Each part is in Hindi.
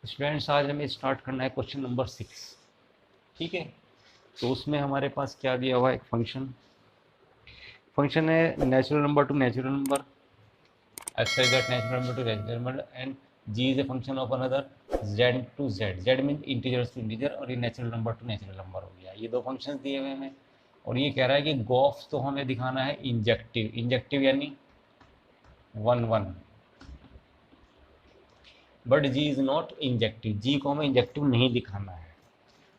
स्टूडेंट्स आज हमें स्टार्ट करना है क्वेश्चन नंबर 6। ठीक है, तो उसमें हमारे पास क्या दिया हुआ है, एक फंक्शन है natural number to natural number, x is that natural number to natural number and g is a function of another z to z, z mean integers to integer, और ये natural number to natural number हो गया। ये दो फंक्शंस दिए हुए हैं और ये कह रहा है कि गॉफ तो हमें दिखाना है इंजेक्टिव, इंजेक्टिव यानी 1 1, but G is not injective, G को हमें इंजेक्टिव नहीं दिखाना है।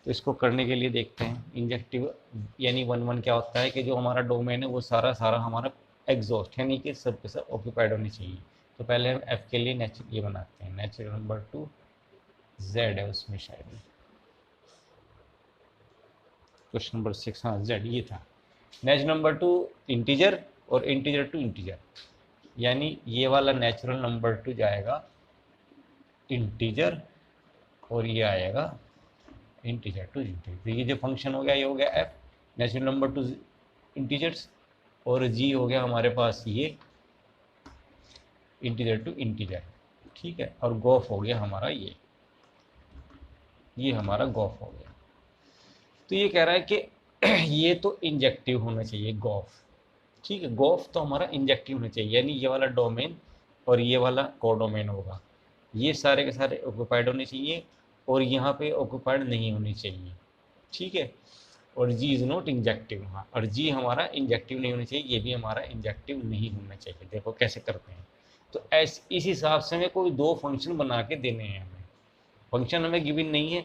तो इसको करने के लिए देखते हैं इंजेक्टिव यानी 1 1 क्या होता है कि जो हमारा डोमेन है वो सारा सारा हमारा एग्जॉस्ट यानी कि सब के सब ऑक्यूपाइड होनी चाहिए। तो पहले हम एफ के लिए ये बनाते हैं, नेचुरल नंबर टू जेड है उसमें शायद क्वेश्चन नंबर 6, हाँ जेड ये था। नेचुरल नंबर टू इंटीजर और इंटीजर टू इंटीजर, यानी ये वाला नेचुरल नंबर टू जाएगा इंटीजर और ये आएगा इंटीजर टू इंटीजर। तो ये जो फंक्शन हो गया ये हो गया F, natural number two integers, और जी हो गया हमारे पास ये इंटीजर टू इंटीजर। ठीक है, और गॉफ हो गया हमारा ये हमारा गॉफ हो गया। तो ये कह रहा है कि ये तो इंजेक्टिव होना चाहिए गॉफ। ठीक है, गॉफ तो हमारा इंजेक्टिव होना चाहिए, यानी ये वाला डोमेन और ये वाला कोडोमेन होगा, ये सारे के सारे ऑक्यूपाइड होने चाहिए और यहाँ पे ऑक्यूपाइड नहीं होनी चाहिए। ठीक है, और जी इज़ नॉट इंजेक्टिव, हाँ, और जी हमारा इंजेक्टिव नहीं होना चाहिए, ये भी हमारा इंजेक्टिव नहीं होना चाहिए। देखो कैसे करते हैं, तो इस हिसाब से हमें कोई दो फंक्शन बना के देने हैं। हमें फंक्शन हमें गिवन नहीं है।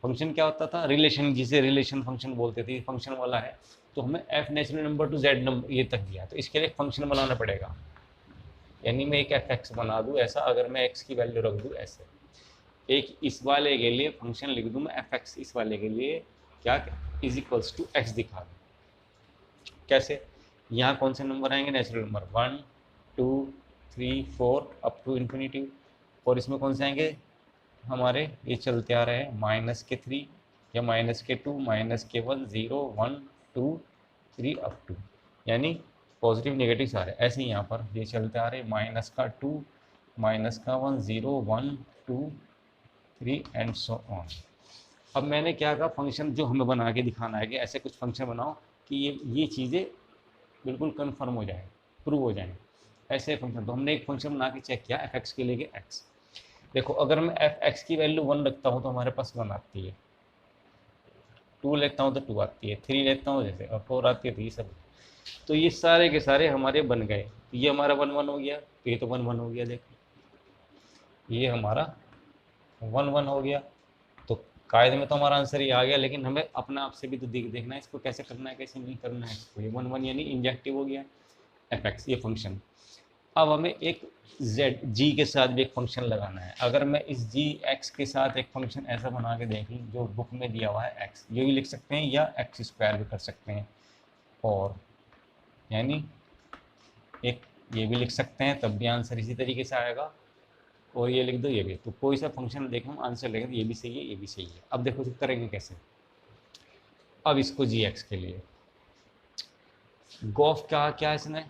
फंक्शन क्या होता था, रिलेशन, जिसे रिलेशन फंक्शन बोलते थे, फंक्शन वाला है। तो हमें F natural number to Z number ये तक दिया, तो इसके लिए फंक्शन बनाना पड़ेगा। यानी मैं एक एफ एक्स बना दूँ ऐसा, अगर मैं एक्स की वैल्यू रख दूँ ऐसे, एक इस वाले के लिए फंक्शन लिख दूँ मैं एफ एक्स, इस वाले के लिए क्या इज इक्वल्स टू एक्स दिखा दूँ। कैसे, यहाँ कौन से नंबर आएंगे, natural number 1 2 3 4 up to infinity, और इसमें कौन से आएंगे हमारे, ये चलते आ रहे हैं -3 या -2 -1 0 1 2 3 अप टू, यानी पॉजिटिव नेगेटिव सारे ऐसे ही यहाँ पर ये चलते आ रहे हैं, -2 -1 0 1 2 3 एंड सो ऑन। अब मैंने क्या कहा, फंक्शन जो हमें बना के दिखाना है कि ऐसे कुछ फंक्शन बनाओ कि ये चीज़ें बिल्कुल कन्फर्म हो जाए, प्रूव हो जाए ऐसे फंक्शन। तो हमने एक फंक्शन बना के चेक किया एफ एक्स के लिए एक्स। देखो अगर मैं एफ एक्स की वैल्यू 1 रखता हूँ तो हमारे पास 1 आती है, 2 लेता हूँ तो 2 आती है, 3 लेता हूँ जैसे और 4 आती है, तो ये सब। तो ये सारे के सारे हमारे बन गए, तो ये हमारा 1 1 हो गया, तो ये तो 1 1 हो गया। देखो ये हमारा 1 1 हो गया, तो कायदे में तो हमारा आंसर ये आ गया, लेकिन हमें अपने आप से भी तो देखना है इसको कैसे करना है कैसे नहीं करना है। तो ये 1 1 यानी इंजेक्टिव हो गया एफ एक्स ये फंक्शन। अब हमें एक जेड जी के साथ भी एक फंक्शन लगाना है। अगर मैं इस जी एक्स के साथ एक फंक्शन ऐसा बना के देख लूँ जो बुक में दिया हुआ है एक्स, ये भी लिख सकते हैं या एक्स स्क्वायर भी कर सकते हैं, और यानी एक ये भी लिख सकते हैं, तब भी आंसर इसी तरीके से आएगा, और ये लिख दो ये भी। तो कोई सा फंक्शन देखें हम आंसर लेंगे, ये भी सही है ये भी सही है। अब देखो करेंगे कैसे। अब इसको जी एक्स के लिए गॉफ क्या क्या इसने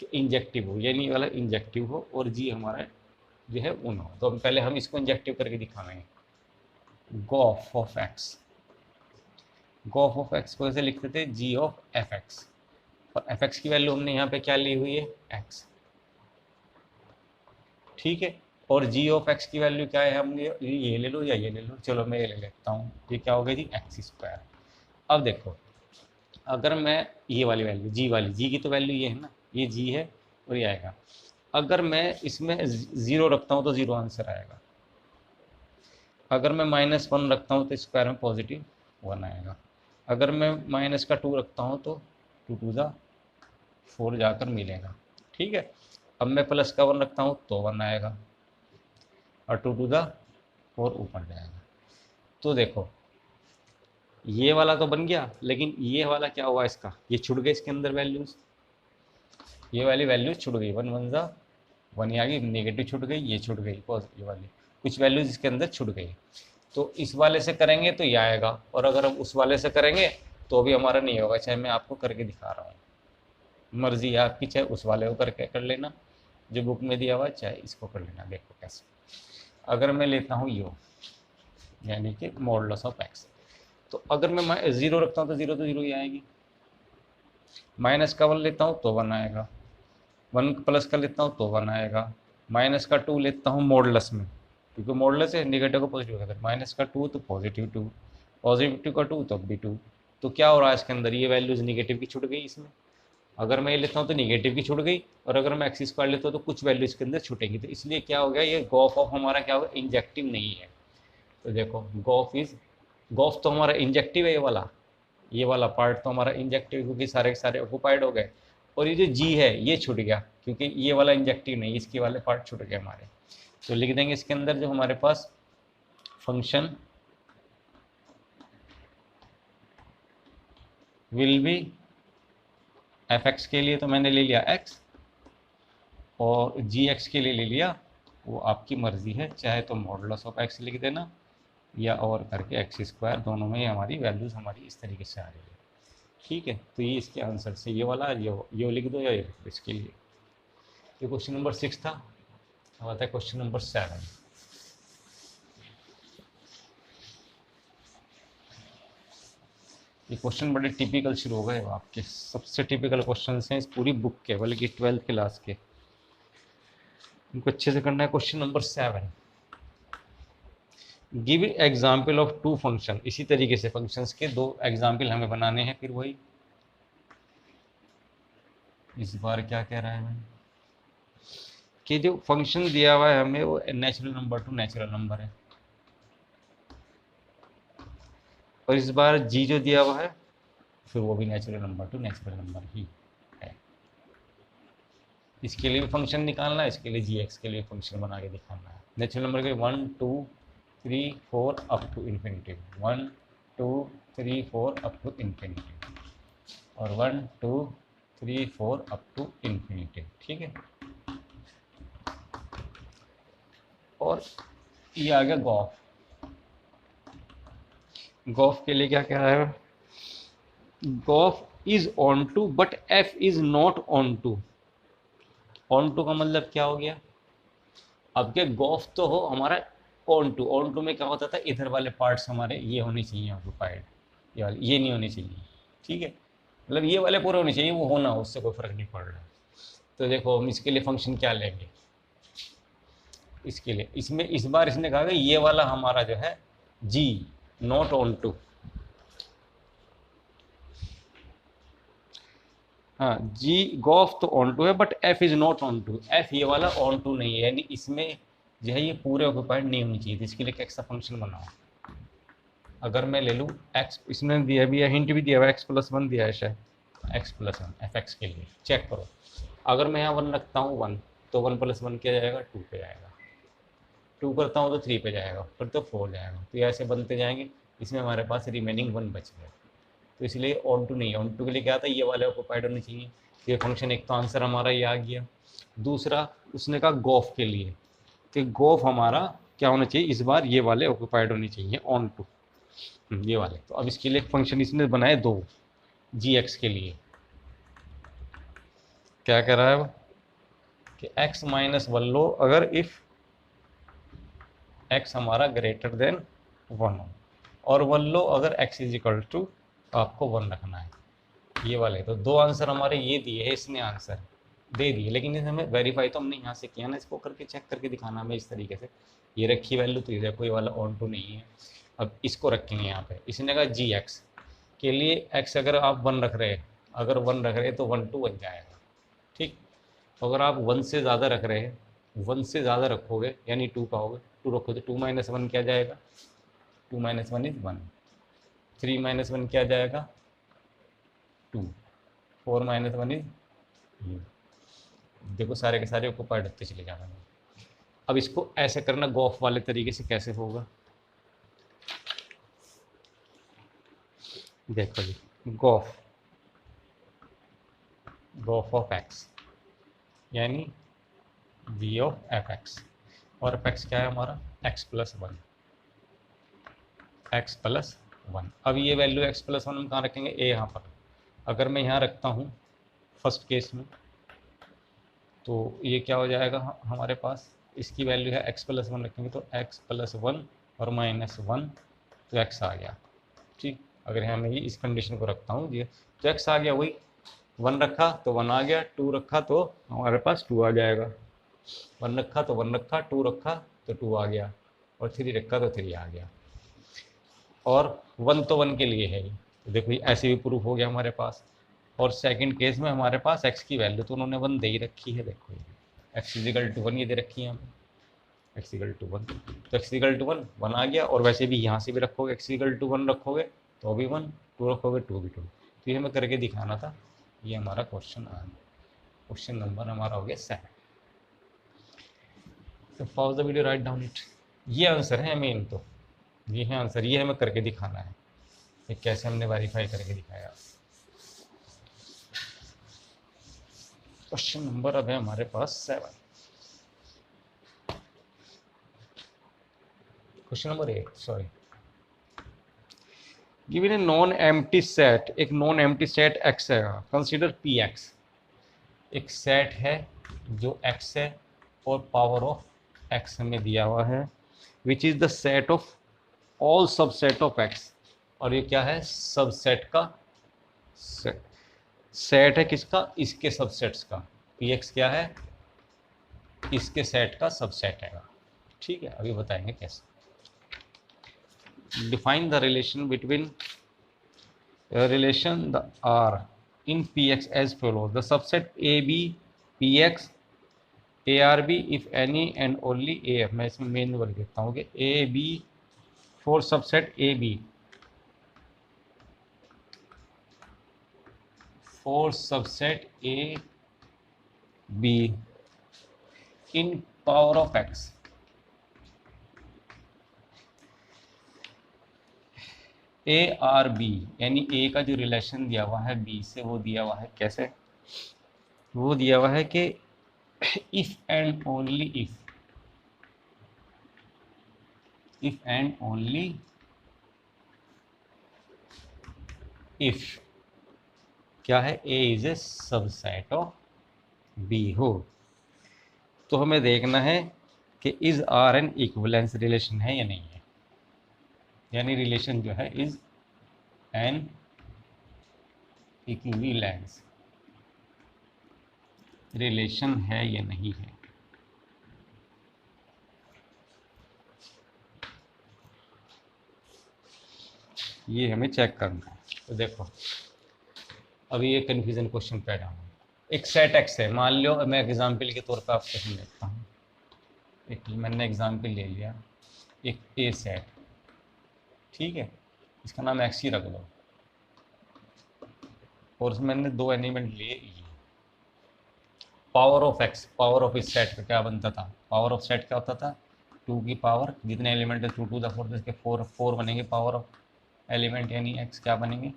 कि इंजेक्टिव हो, यानी वाला इंजेक्टिव हो और जी हमारा जो है उन हो। तो पहले हम इसको इंजेक्टिव करके दिखाएंगे, Gauff of x. Gauff of X को ऐसे लिखते थे जी ऑफ एफ एक्स, और एफ एक्स की वैल्यू हमने यहाँ पे क्या ली हुई है एक्स। ठीक है, और जी ऑफ एक्स की वैल्यू क्या है, हम ये ले लो या ये ले लो, चलो मैं ये ले लेता हूँ, ये क्या हो गया जी एक्स स्क्वायर। अब देखो अगर मैं ये वाली वैल्यू जी वाली, जी की तो वैल्यू ये है ना, ये जी है और ये आएगा। अगर मैं इसमें 0 रखता हूँ तो 0 आंसर आएगा, अगर मैं -1 रखता हूँ तो स्क्वायर में पॉजिटिव 1 आएगा, अगर मैं -2 रखता हूँ तो 2 2 ज़ा 4 जाकर मिलेगा। ठीक है, अब मैं +1 रखता हूँ तो 1 आएगा, और 2 2 ज़ा 4 ऊपर जाएगा। तो देखो ये वाला तो बन गया, लेकिन ये वाला क्या हुआ इसका, ये छुट गए इसके अंदर वैल्यूज, ये वाली वैल्यूज छुट गई, 1 1 ज़ा 1 आ गई, नेगेटिव छुट गई, ये छुट गई पॉजिटिव वाली, कुछ वैल्यूज इसके अंदर छुट गई। तो इस वाले से करेंगे तो ये आएगा, और अगर हम उस वाले से करेंगे तो भी हमारा नहीं होगा, चाहे मैं आपको करके दिखा रहा हूँ, मर्जी है आपकी, चाहे उस वाले को करके कर लेना जो बुक में दिया हुआ है, चाहे इसको कर लेना। देखो कैसे, अगर मैं लेता हूँ यो, यानी कि मॉडुलस ऑफ एक्स। तो अगर मैं 0 रखता हूँ तो 0 तो 0 ही आएगी, माइनस का 1 लेता हूँ तो 1 आएगा, 1 प्लस का लेता हूँ तो 1 आएगा, माइनस का 2 लेता हूँ मॉडुलस में, क्योंकि मॉडुलस है नेगेटिव को पॉजिटिव करता है, माइनस का 2 तो पॉजिटिव 2, पॉजिटिव का 2 तो भी 2। तो क्या हो रहा है इसके अंदर, ये वैल्यूज निगेटिव की छूट गई इसमें। अगर मैं ये लेता हूँ तो निगेटिव की छूट गई, और अगर मैं एक्स स्क्वायर लेता हूँ तो कुछ वैल्यू इसके अंदर छूटेंगी। तो इसलिए क्या हो गया, ये गॉफ ऑफ हमारा क्या होगा, इंजेक्टिव नहीं है। तो देखो गॉफ तो हमारा इंजेक्टिव है, ये वाला पार्ट तो हमारा इंजेक्टिव, क्योंकि सारे के सारे ऑक्यूपाइड हो गए। और ये जो जी है ये छूट गया, क्योंकि ये वाला इंजेक्टिव नहीं, इसके वाले पार्ट छूट गए हमारे। तो लिख देंगे इसके अंदर जो हमारे पास function will be F X के लिए तो मैंने ले लिया एक्स, और जी एक्स के लिए ले लिया, वो आपकी मर्जी है, चाहे तो मॉडुलस ऑफ एक्स लिख देना या और करके एक्स स्क्वायर, दोनों में हमारी वैल्यूज़ हमारी इस तरीके से आ रही है। ठीक है, तो ये इसके आंसर से ये वाला ये लिख दो या ये लिख दो इसके लिए। ये क्वेश्चन नंबर 6 था। अब आता है क्वेश्चन नंबर 7। ये क्वेश्चन बड़े टिपिकल शुरू हो गए आपके, सबसे टिपिकल क्वेश्चन हैं इस पूरी बुक के, बल्कि 12th क्लास के, इनको अच्छे से करना है। Question number 7, give example of two function. इसी तरीके से फंक्शंस के दो एग्जाम्पल हमें बनाने हैं। फिर वही इस बार क्या कह रहा है मैं, कि जो फंक्शन दिया हुआ है हमें वो natural number to natural number है, और इस बार जी जो दिया हुआ है फिर वो भी natural number to natural number ही है। इसके लिए भी फंक्शन निकालना है, इसके लिए जी एक्स के लिए फंक्शन बना के दिखाना है। नेचुरल नंबर के 1 2 3 4 up to infinity, 1 2 3 4 up to infinity, और 1 2 3 4 अप टू इन्फिनिटी। ठीक है, और ये आ गया गॉफ। गॉफ के लिए क्या कह रहा है, G O F is onto but F is not onto. Onto का मतलब क्या हो गया, अब क्या गॉफ तो हो हमारा ऑन टू, ऑन टू में क्या होता था, इधर वाले पार्ट्स हमारे ये होने चाहिए ऑक्यूपाइड, ये वाले ये नहीं होने चाहिए। ठीक है, मतलब ये वाले पूरे होने चाहिए, वो होना उससे कोई फर्क नहीं पड़ रहा। तो देखो हम इसके लिए फंक्शन क्या लेंगे, इसके लिए इसमें इस बार इसने कहा कि ये वाला हमारा जो है जी नॉट ऑन टू, हाँ जी गॉफ तो ऑन टू है but F is not onto, F ये वाला ऑन टू नहीं है, यानी इसमें जो है ये पूरे ऑक्यूपाइड नहीं होनी चाहिए। तो इसके लिए कैसा फंक्शन बनाओ, अगर मैं ले लूँ एक्स, इसमें दिया भी है, हिंट भी दिया हुआ है, एक्स प्लस वन दिया है शायद, x plus one F X के लिए चेक करो। अगर मैं यहाँ 1 रखता हूँ 1, तो 1 प्लस 1 क्या जाएगा 2 पे जाएगा, 2 करता हूँ तो 3 पे जाएगा, फिर तो 4 जाएगा, तो ये ऐसे बनते जाएंगे। इसमें हमारे पास रिमेनिंग 1 बच गया, तो इसलिए ऑन टू नहीं है। ऑन टू के लिए क्या था, ये वाले ऑक्यूपाइड होने चाहिए। ये फंक्शन एक तो आंसर हमारा ये आ गया। दूसरा उसने कहा गॉफ के लिए, कि गॉफ हमारा क्या होना चाहिए, इस बार ये वाले ऑक्यूपाइड होने चाहिए ऑन टू, ये वाले। तो अब इसके लिए फंक्शन इसने बनाए दो, जी एक्स के लिए क्या कह रहा है वो, कि एक्स माइनस 1 लो अगर इफ एक्स हमारा ग्रेटर देन 1 हो, और 1 लो अगर एक्स इज इक्वल टू, आपको 1 रखना है। ये वाले तो दो आंसर हमारे ये दिए है, इसने आंसर दे दिए, लेकिन इसे हमें वेरीफाई तो हमने यहाँ से किया ना, इसको करके चेक करके दिखाना हमें इस तरीके से। ये रखी वैल्यू तो ये देखो ये वाला ऑन टू नहीं है। अब इसको रखेंगे यहाँ पे, इसने कहा जी एक्स के लिए एक्स अगर आप 1 रख रहे हैं, अगर 1 रख रहे हैं तो 1 2 बन जाएगा। ठीक, तो अगर आप 1 से ज़्यादा रख रहे हैं, 1 से ज़्यादा रखोगे यानी 2 पाओगे, 2 रखोगे तो 2 माइनस 1 क्या जाएगा, 2 माइनस 1 इज 1, 3 माइनस 1 क्या जाएगा 2, 4 माइनस 1 इज, देखो सारे के सारे ऑक्यूपाइड होते चले जाना। अब इसको ऐसे करना गॉफ वाले तरीके से कैसे होगा, देखो जी, गॉफ गॉफ ऑफ एक्स यानी वी ऑफ एफ एक्स, और एफ एक्स क्या है हमारा एक्स प्लस 1, एक्स प्लस 1। अब ये वैल्यू एक्स प्लस 1 हम कहाँ रखेंगे, ए यहाँ पर। अगर मैं यहाँ रखता हूँ फर्स्ट केस में, तो ये क्या हो जाएगा हमारे पास, इसकी वैल्यू है एक्स प्लस 1 रखेंगे तो एक्स प्लस 1 और -1 तो x आ गया। ठीक, अगर यहाँ मैं ये इस कंडीशन को रखता हूँ ये तो x आ गया, वही 1 रखा तो 1 आ गया, 2 रखा तो हमारे पास 2 आ जाएगा, 1 रखा तो 1 रखा, 2 रखा तो 2 आ गया, और 3 रखा तो 3 आ गया। और 1 तो 1 के लिए है ही, तो देखो ऐसे भी प्रूफ हो गया हमारे पास। और सेकंड केस में हमारे पास x की वैल्यू तो उन्होंने 1 दे ही रखी है, देखो ये x = 1 ये दे रखी है हमें, x = 1 तो x = 1 1 आ गया। और वैसे भी यहाँ से भी रखोगे x = 1 रखोगे तो भी 1, 2 रखोगे 2 भी 2। तो ये हमें करके दिखाना था, ये हमारा क्वेश्चन आ गया। क्वेश्चन नंबर हमारा हो गया 7। तो pause the video, write down it. ये आंसर है मेन, तो ये है आंसर, ये हमें करके दिखाना है कि कैसे हमने वेरीफाई करके दिखाया। क्वेश्चन नंबर अब है हमारे पास 7। Question number 8, sorry. गिवन ए नॉन एम्प्टी सेट, एक नॉन एम्प्टी सेट x है, कंसीडर px। एक सेट है जो x है और पावर ऑफ x हमें दिया हुआ है, which is the set of all subset of x। और ये क्या है, सबसेट का सेट। सेट है किसका, इसके सबसेट्स का। px क्या है, इसके सेट का सबसेट है। ठीक है, अभी बताएंगे कैसे। Define the relation between relation the R in Px as follows: the subset AB Px ARB if any and only AF। मैं इसमें मेन वर्ड लिखता हूँ कि AB for subset AB for subset AB in power of X। A R B यानी ए का जो रिलेशन दिया हुआ है बी से, वो दिया हुआ है कैसे, वो दिया हुआ है कि if and only if and only if क्या है, A is a subset of B हो। तो हमें देखना है कि is R an equivalence relation है या नहीं है, यानी रिलेशन जो है इज एन इक्विवेलेंस रिलेशन है या नहीं है। ये हमें चेक करना है। तो देखो अभी ये कन्फ्यूजन क्वेश्चन पैदा हुआ। एक सेट एक्स है, मान लो मैं एग्जाम्पल के तौर पर आपको समझाता हूँ। एक मैंने एग्जाम्पल ले लिया, एक ए सेट, ठीक है, इसका नाम एक्स ही रख दो। और उसमें मैंने 2 एलिमेंट लिए ये। Power of x, power of इस सेट का क्या बनता था, पावर ऑफ सेट क्या होता था, 2 की पावर, जितने एलिमेंट है 2 टू द 4 इसके 4 बनेंगे पावर ऑफ एलिमेंट, यानी एक्स क्या बनेंगे,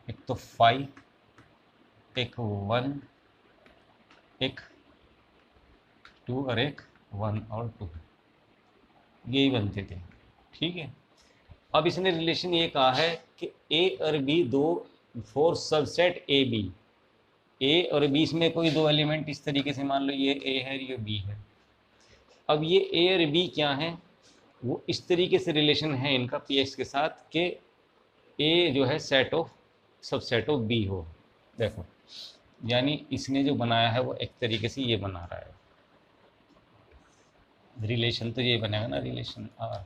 एक तो 5, एक 1, एक 2 और एक 1 और 2, यही बनते थे। ठीक है, अब इसने रिलेशन ये कहा है कि ए और बी दो फोर सबसेट ए बी, ए और बी में कोई 2 एलिमेंट इस तरीके से, मान लो ये ए है ये बी है। अब ये ए और बी क्या है, वो इस तरीके से रिलेशन है इनका पी एक्स के साथ कि ए जो है set of subset of B हो। देखो यानी इसने जो बनाया है वो एक तरीके से ये बना रहा है रिलेशन, तो ये बनेगा ना relation R,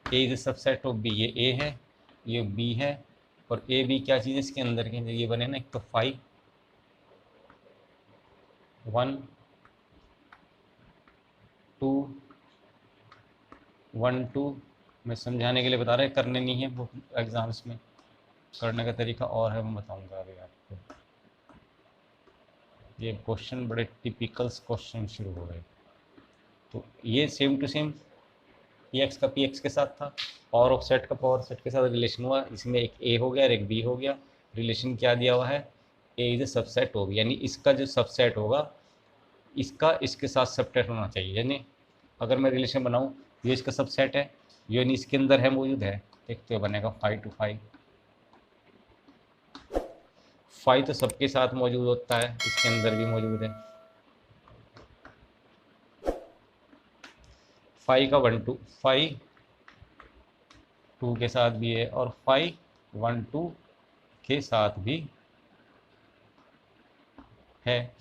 A is subset of B, ये ए है ये बी है, और ए बी क्या चीज़ है इसके अंदर के, ये बने ना, एक तो 5 1 2 1 2। मैं समझाने के लिए बता रहा है, करने नहीं है वो एग्जाम्स में, करने का तरीका और है, मैं बताऊंगा अभी आपको। ये क्वेश्चन बड़े टिपिकल क्वेश्चन शुरू हो गए। तो ये same to same P X का पी एक्स के साथ था, पावर ऑफ सेट का पावर सेट के साथ रिलेशन हुआ, इसमें एक ए हो गया और एक बी हो गया। रिलेशन क्या दिया हुआ है, ए इज ए सबसेट होगा, यानी इसका जो सबसेट होगा इसका इसके साथ सबसेट होना चाहिए। यानी अगर मैं रिलेशन बनाऊँ, ये इसका सबसेट है, यानी इसके अंदर है मौजूद है, एक तो बनेगा 5 to 5, 5 तो सबके साथ मौजूद होता है, इसके अंदर भी मौजूद है। फाइव का 1 2 5 2 के साथ भी है और 5 1 2 के साथ भी है।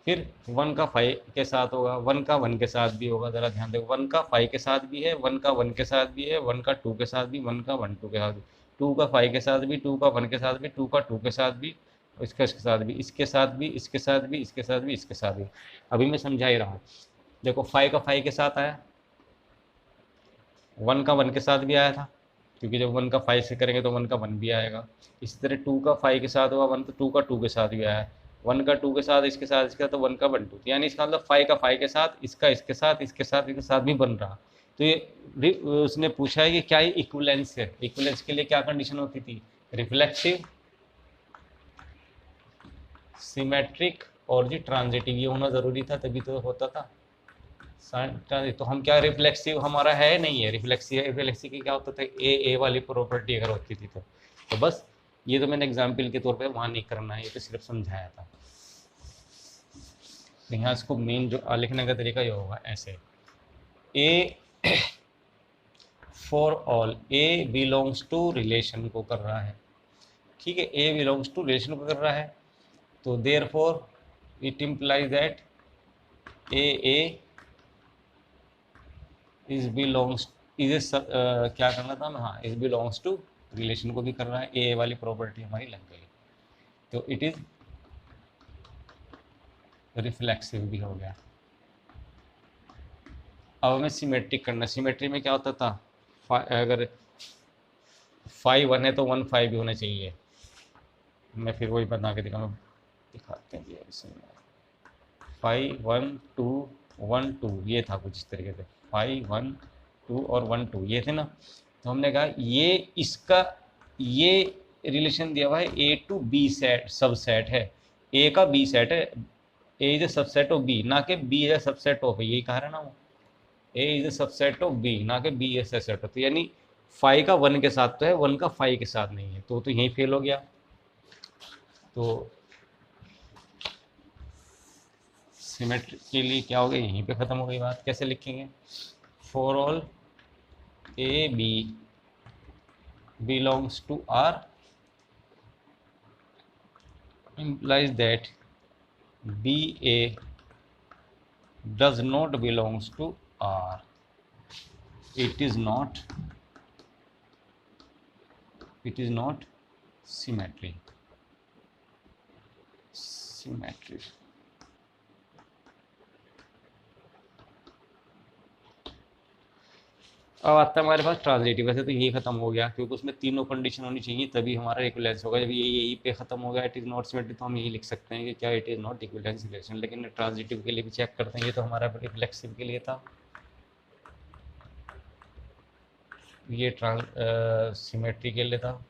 फिर 1 का 5 के साथ होगा, 1 का 1 के साथ भी होगा। ज़रा ध्यान देखो, 1 का 5 के साथ भी है, 1 का 1 के साथ भी है, 1 का 2 के साथ भी, 1 का 1 2 के साथ भी, 2 का 5 के साथ भी, 2 का 1 के साथ भी, 2 का 2 के साथ भी, इसके साथ भी, इसके साथ भी, इसके साथ भी, इसके साथ भी, इसके साथ भी। अभी मैं समझा ही रहा हूँ। देखो 5 का 5 के साथ आया, 1 का 1 के साथ भी आया था, क्योंकि जब 1 का 5 से करेंगे तो 1 का 1 भी आएगा। इसी तरह 2 का 5 के साथ होगा 1, तो 2 का 2 के साथ भी आया, 1 का 2 के साथ, इसके साथ, इसके साथ, तो 1 का 1 2, यानी इसका मतलब 5 का 5 के साथ, इसका इसके साथ, इसके साथ, इसके साथ भी बन रहा। तो ये उसने पूछा है कि क्या ये इक्विवेलेंस है। इक्विवेलेंस के लिए क्या कंडीशन होती थी? रिफ्लेक्सिव, सिमेट्रिक और जी ट्रांजिटिव, ये होना ज़रूरी था, तभी तो होता था। तो हम क्या, रिफ्लेक्सिव हमारा है नहीं है। रिफ्लेक्सिव की क्या होता था, ए वाली प्रॉपर्टी अगर होती थी तो बस ये तो मैंने एग्जाम्पल के तौर पे वहाँ नहीं करना है, ये तो सिर्फ समझाया था। तो यहाँ इसको मेन जो लिखने का तरीका ये होगा ऐसे, A for all, A belongs to relation को कर रहा है, ठीक है, ए बिलोंग्स टू रिलेशन को कर रहा है, तो therefore it implies that A is belongs is क्या करना था, हाँ, इज बिलोंग्स टू रिलेशन को भी कर रहा है, ए वाली प्रॉपर्टी हमारी लग गई, तो इट इज रिफ्लेक्सिव भी हो गया। अब हमें सिमेट्रिक करना, सिमेट्री में क्या होता था, अगर 5 1 है तो 1 5 भी होना चाहिए। मैं फिर वही बना के दिखाते हैं, 5 1 2 1 2, ये था कुछ इस तरीके से, 5 1 2 और 1 2 ये थे ना। तो हमने कहा ये इसका ये रिलेशन दिया हुआ है, A to B set subset है, ए का बी सेट है, A is a subset of B, ना कि B is a subset of, यही कहा है ना वो, A is a subset of B, ना कि बी इज सबसेट ऑफ। तो यानी 5 का 1 के साथ तो है, 1 का 5 के साथ नहीं है, तो यहीं फेल हो गया। तो सिमेट्री के लिए क्या हो गया, यहीं पे ख़त्म हो गई बात। कैसे लिखेंगे, for all A B belongs to R implies that BA does not belongs to R. It is not symmetry. अब आता है हमारे पास ट्रांजिटिव। वैसे तो यही खत्म हो गया, क्योंकि उसमें तीनों कंडीशन होनी चाहिए तभी हमारा इक्विवेलेंस होगा। जब ये यही पे खत्म हो गया, इट इज़ नॉट सिमेट्रिक, तो हम यही लिख सकते हैं कि क्या it is not equivalence relation. लेकिन ट्रांजिटिव के लिए भी चेक करते हैं, ये तो हमारा रिफ्लेक्सिव के लिए था, ये सिमेट्री के लिए था,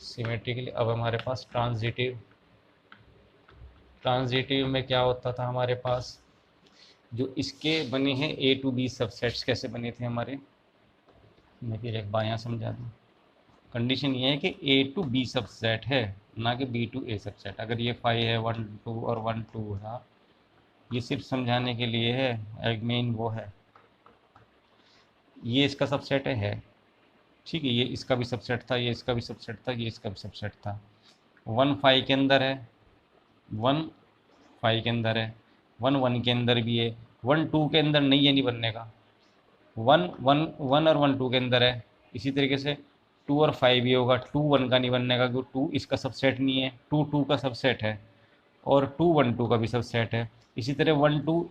सिमेट्री के लिए। अब हमारे पास ट्रांजिटिव में क्या होता था हमारे पास, जो इसके बने हैं ए टू बी सबसेट्स कैसे बने थे हमारे, मैं फिर एक बार यहाँ समझा दूँ। कंडीशन ये है कि ए टू बी सबसेट है, ना कि बी टू ए सबसेट। अगर ये 5 है, 1 2 और 1 2 है, ये सिर्फ समझाने के लिए है, एक मेन वो है, ये इसका सबसेट है, ठीक है, ये इसका भी सबसेट था, ये इसका भी सबसेट था, ये इसका भी सबसेट था। 1 5 के अंदर है, 1 5 के अंदर है, 1 1 के अंदर भी है, 1 2 के अंदर नहीं है, नहीं बनने का। 1 1 1 और 1 2 के अंदर है। इसी तरीके से 2 और 5 भी होगा, 2 1 का नहीं बनने का, क्योंकि 2 इसका सबसेट नहीं है, 2 2 का सबसेट है, और 2 1 2 का भी सबसेट है। इसी तरह 1 2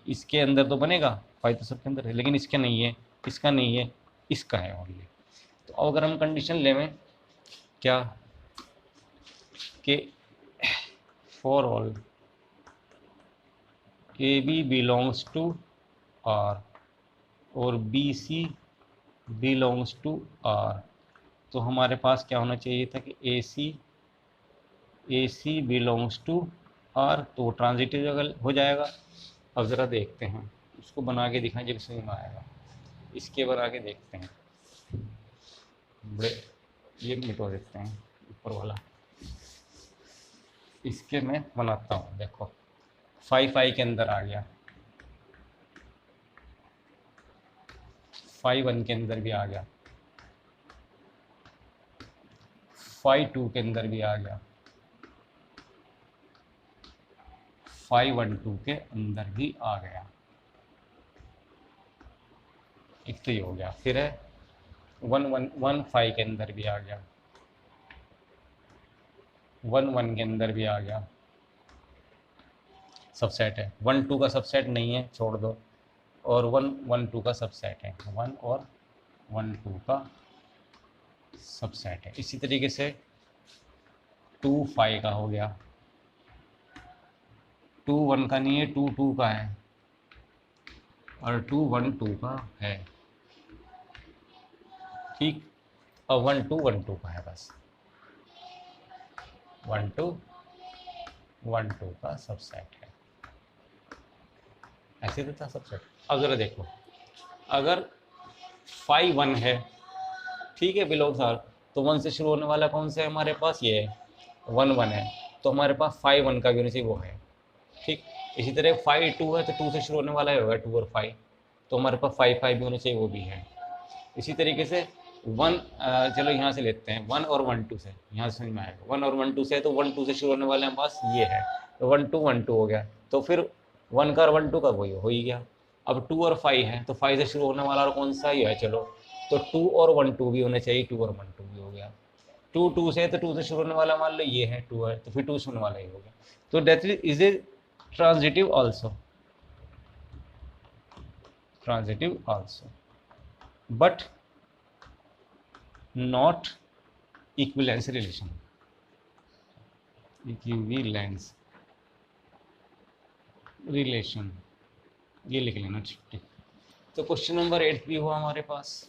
इसके अंदर तो बनेगा, 5 तो सबके अंदर है, लेकिन इसके नहीं है, इसका नहीं है, इसका है ओनली। तो अगर हम कंडीशन लें क्या, कि for all A B belongs to R और B C belongs to R, तो हमारे पास क्या होना चाहिए था कि A C belongs to R, तो ट्रांजिटिव हो जाएगा। अब ज़रा देखते हैं, उसको बना के दिखाएं जब समझ में आएगा। इसके बना के देखते हैं, बड़े ये मिटवा देते हैं ऊपर वाला, इसके मैं बनाता हूँ। देखो 5 5 के अंदर आ गया, 5 1 के अंदर भी आ गया, 5 2 के अंदर भी आ गया, 5 1 2 के अंदर भी आ गया। एक तो ये हो गया। फिर है 1 1 1 5 के अंदर भी आ गया, 1 1 के अंदर भी आ गया, सबसेट है। 1 2 का सबसेट नहीं है, छोड़ दो। और 1 1 2 का सबसेट है, 1 और 1 2 का सबसेट है। इसी तरीके से 2 5 का हो गया, 2 1 का नहीं है, 2 2 का है, और 2 1 2 का है। ठीक, और 1 2 1 2 का है, बस 1 2 1 2 का सबसेट है। ऐसे तो था सबसेट। अब जरा देखो, अगर 5 1 है, ठीक है बिलो सर, तो 1 से शुरू होने वाला कौन सा है हमारे पास, ये है 1 1 है, तो हमारे पास 5 1 का भी होना चाहिए, वो है। ठीक, इसी तरह 5 2 है, तो 2 से शुरू होने वाला होगा 2 और 5, तो हमारे पास 5 5 भी होना चाहिए, वो भी है। इसी तरीके से 1 चलो यहाँ से लेते हैं 1 और 1 2 से, यहाँ से समझ में आएगा। 1 और 1 2 से, तो 1 2 से शुरू होने वाले हमारे पास ये है, तो 1 2 1 2 हो गया। तो फिर 1 का और 1 2 का वही हो ही गया। अब 2 और 5 है, तो 5 से शुरू होने वाला और कौन सा ही है, चलो तो 2 और 1 2 भी होने चाहिए, 2 और 1 2 भी हो गया। 2 2 से, तो 2 से शुरू होने वाला मान लो ये है 2 है, तो फिर 2 से होने वाला ही हो गया। तो that is a transitive also, transitive also, but not equivalence relation, equivalence relation, ये लिख लेना ठीक। तो क्वेश्चन नंबर 8 भी हुआ हमारे पास।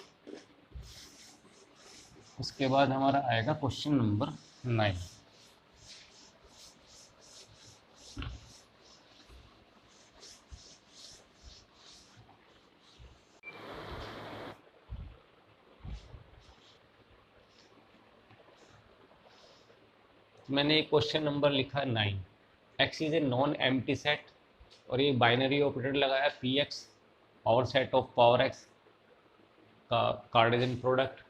उसके बाद हमारा आएगा क्वेश्चन नंबर 9। मैंने एक क्वेश्चन नंबर लिखा 9, X is a non empty set, और ये बाइनरी ऑपरेटर लगाया P X, power set of power X का Cartesian product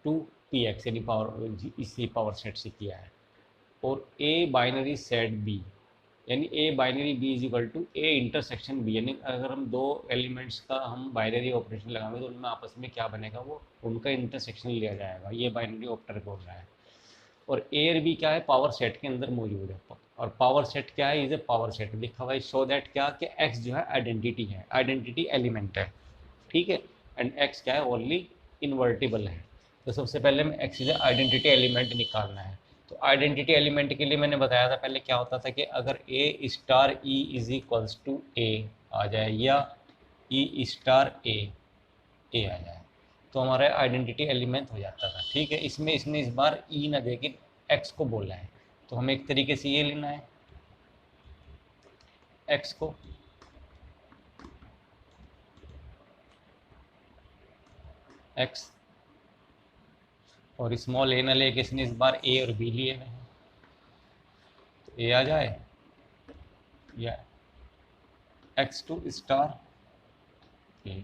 to P X, यानी पावर इसी पावर सेट से किया है। और ए बाइनरी सेट बी, यानी A binary B is equal to A intersection B, यानी अगर हम दो एलिमेंट्स का हम बाइनरी ऑपरेशन लगाएंगे तो उनमें आपस में क्या बनेगा, वो उनका इंटरसेक्शन लिया जाएगा, ये बाइनरी ऑपरेटर बोल रहा है। और ए और बी क्या है, पावर सेट के अंदर मौजूद है, और पावर सेट क्या है, इज ए पावर सेट लिखा हुआ है। शो दैट क्या कि एक्स जो है आइडेंटिटी है, आइडेंटिटी एलिमेंट है, ठीक है। एंड एक्स क्या है, ओनली इन्वर्टिबल है। तो सबसे पहले हमें x is A identity element निकालना है। तो आइडेंटिटी एलिमेंट के लिए मैंने बताया था पहले क्या होता था कि अगर A star E is equals to A आ जाए, या ई स्टार ए आ जाए, तो हमारा आइडेंटिटी एलिमेंट हो जाता था, ठीक है। इसमें इसने इस बार ई ना दे के एक्स को बोला है, तो हमें एक तरीके से ये लेना है एक्स को, एक्स, और स्मॉल ए ना लेके इसने इस बार ए और बी लिए हुए हैं, तो ए आ जाए या एक्स टू स्टार ए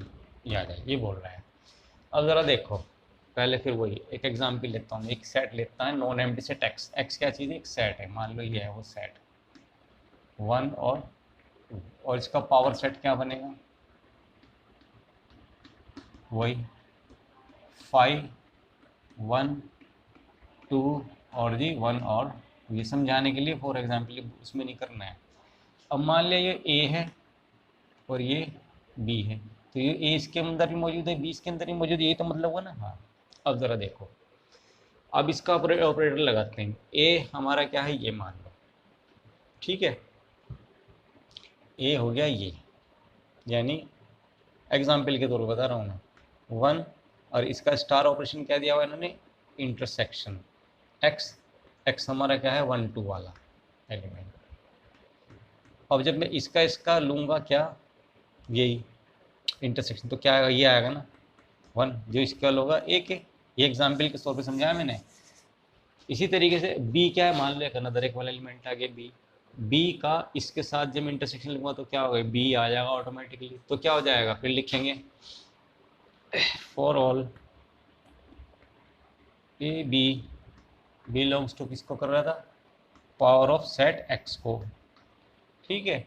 आ जाए, ये बोल रहा है। अब ज़रा देखो, पहले फिर वही एक एग्जाम्पल लेता हूँ, एक सेट लेता है non empty set x. X क्या चीज़ है, एक सेट है, मान लो ये है वो सेट 1 और 2, और इसका पावर सेट क्या बनेगा, वही 5 1 2 और जी 1 और, ये समझाने के लिए फॉर एग्जाम्पल उसमें नहीं करना है। अब मान लिया ये ए है और ये बी है, तो ये ए इसके अंदर भी मौजूद है, बी इसके अंदर भी मौजूद है, यही तो मतलब हुआ ना। हाँ, अब ज़रा देखो, अब इसका ऑपरेटर लगाते हैं। ए हमारा क्या है, ये मान लो, ठीक है, ए हो गया ये, यानी एग्जाम्पल के तौर पर बता रहा हूँ मैं 1, और इसका स्टार ऑपरेशन क्या दिया हुआ है इन्होंने, इंटरसेक्शन एक्स, एक्स हमारा क्या है 1 2 वाला एलिमेंट। अब जब मैं इसका लूँगा क्या, यही इंटरसेक्शन, तो क्या आएगा, ये आएगा ना 1, जो इसका होगा ए के, ये एग्जाम्पल के तौर पे समझाया मैंने। इसी तरीके से बी क्या है, मान लो एक अनदर एक वाला एलिमेंट आ गया बी, बी का इसके साथ जब इंटरसेक्शन लिखूंगा तो क्या होगा, बी आ जाएगा ऑटोमेटिकली। तो क्या हो जाएगा, फिर लिखेंगे for all A B belongs to, किसको कर रहा था, पावर ऑफ सेट एक्स को। ठीक है,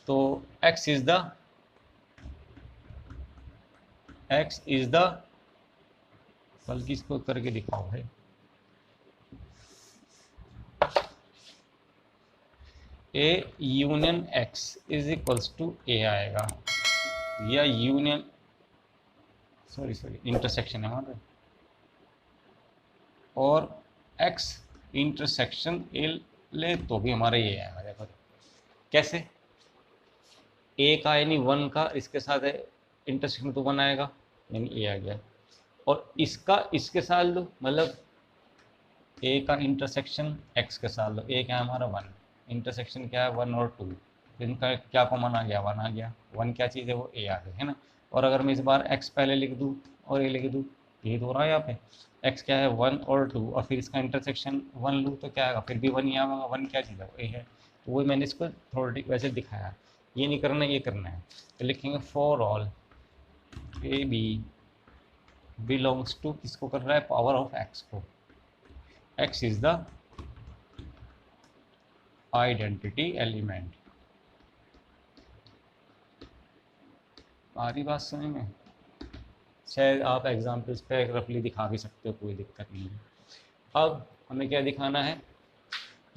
तो एक्स इज द बल्कि इसको करके दिखाओ भाई, A union X is equals to A आएगा, या यूनियन सॉरी इंटरसेक्शन है वहाँ पे, और एक्स इंटरसेक्शन ए ले तो भी हमारा ये आएगा। देखो कैसे, ए का यानी 1 का इसके साथ है इंटरसेक्शन तो 1 आएगा, यानी ए आ गया। और इसका इसके साथ लो, मतलब ए का इंटरसेक्शन एक्स के साथ लो, ए क्या है हमारा 1, इंटरसेक्शन क्या है 1 और 2, इनका क्या कॉमन आ गया, 1 आ गया। 1 क्या चीज़ है, वो ए आ गई है ना। और अगर मैं इस बार एक्स पहले लिख दूँ और ए लिख दूँ, ये तो हो रहा है यहाँ पे, एक्स क्या है 1 और 2, और फिर इसका इंटरसेक्शन 1 लूँ तो क्या आएगा, फिर भी 1 ही आएगा। 1 क्या चीज़ है, वो ए है। तो वही मैंने इसको थोड़ी वैसे दिखाया, ये नहीं करना, ये करना है। तो लिखेंगे for all A B belongs to, किसको कर रहा है, पावर ऑफ एक्स को। X is the identity element. आ रही बात समझ में? शायद आप एग्जाम्पल्स पे रफली दिखा भी सकते हो, कोई दिक्कत नहीं है। अब हमें क्या दिखाना है,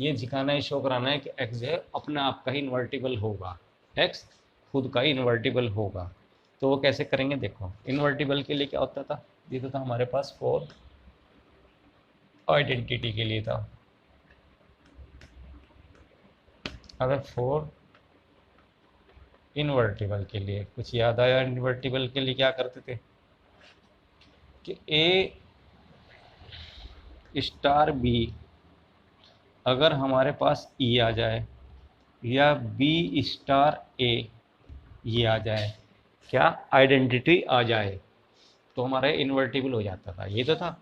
ये दिखाना है, शो कराना है कि एक्स जो है अपने आप का ही इन्वर्टिबल होगा, एक्स खुद का ही इन्वर्टिबल होगा। तो वो कैसे करेंगे, देखो इन्वर्टिबल के लिए क्या होता था, ये तो था हमारे पास फॉर आइडेंटिटी के लिए था। अगर फॉर इन्वर्टिबल के लिए कुछ याद आया, इन्वर्टिबल के लिए क्या करते थे कि ए स्टार बी, अगर हमारे पास ई आ जाए, या बी स्टार ए ये आ जाए, क्या आइडेंटिटी आ जाए, तो हमारा इन्वर्टिबल हो जाता था। ये तो था।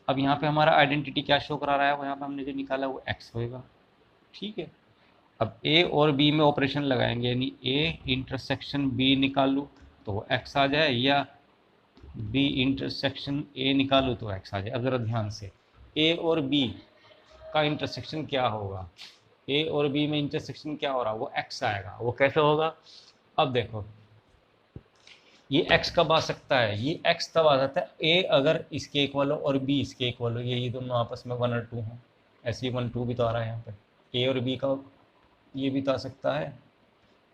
अब यहाँ पे हमारा आइडेंटिटी क्या शो करा रहा है, वो यहाँ पे हमने जो निकाला वो एक्स होएगा। ठीक है, अब ए और बी में ऑपरेशन लगाएंगे, यानी ए इंटरसेक्शन बी निकालूँ तो वो एक्स आ जाए, या बी इंटरसेक्शन ए निकालूँ तो एक्स आ जाए। अब ज़रा ध्यान से, ए और बी का इंटरसेक्शन क्या होगा, ए और बी में इंटरसेक्शन क्या हो रहा है, वो एक्स आएगा। वो कैसे होगा, अब देखो ये x कब आ सकता है, ये x तब आ जाता है a अगर इसके इक्वल हो और b इसके इक्वल हो, ये दोनों आपस में 1 और 2 हों। ऐसे ही 1 2 भी तो आ रहा है यहाँ पे, a और b का ये भी तो आ सकता है,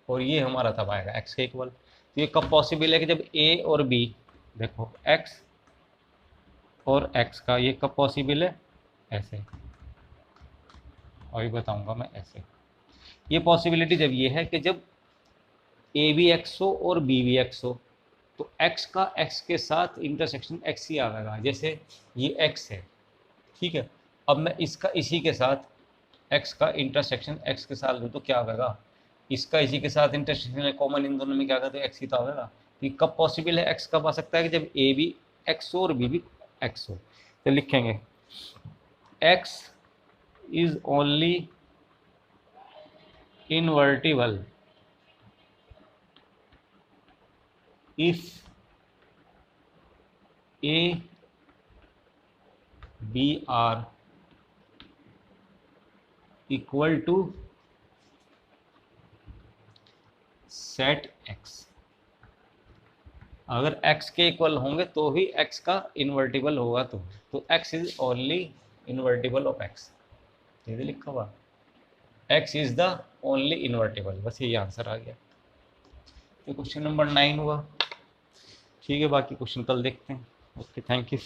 और ये हमारा तब आएगा x के इक्वल। तो ये कब पॉसिबल है कि जब a और b, देखो x और x का ये कब पॉसिबल है, ऐसे, अभी बताऊंगा मैं ऐसे। ये पॉसिबिलिटी जब ये है कि जब a भी x हो और b भी x हो, तो x का x के साथ इंटरसेक्शन x ही आएगा। जैसे ये x है, ठीक है, अब मैं इसका इसी के साथ x का इंटरसेक्शन x के साथ लूँ तो क्या आएगा, इसका इसी के साथ इंटरसेक्शन कॉमन इन दोनों में क्या करते हैं, x ही तो आएगा। तो कब पॉसिबल है, x कब आ सकता है कि जब a भी x हो और b भी x हो। तो लिखेंगे x is only invertible if A, B are equal to set x। अगर x के इक्वल होंगे तो ही x का इन्वर्टिबल होगा। तो x is only invertible of x, ये लिखा हुआ, x is the only invertible. बस ये आंसर आ गया। तो क्वेश्चन नंबर 9 हुआ। ठीक है, बाकी क्वेश्चन कल देखते हैं। Okay, thank you.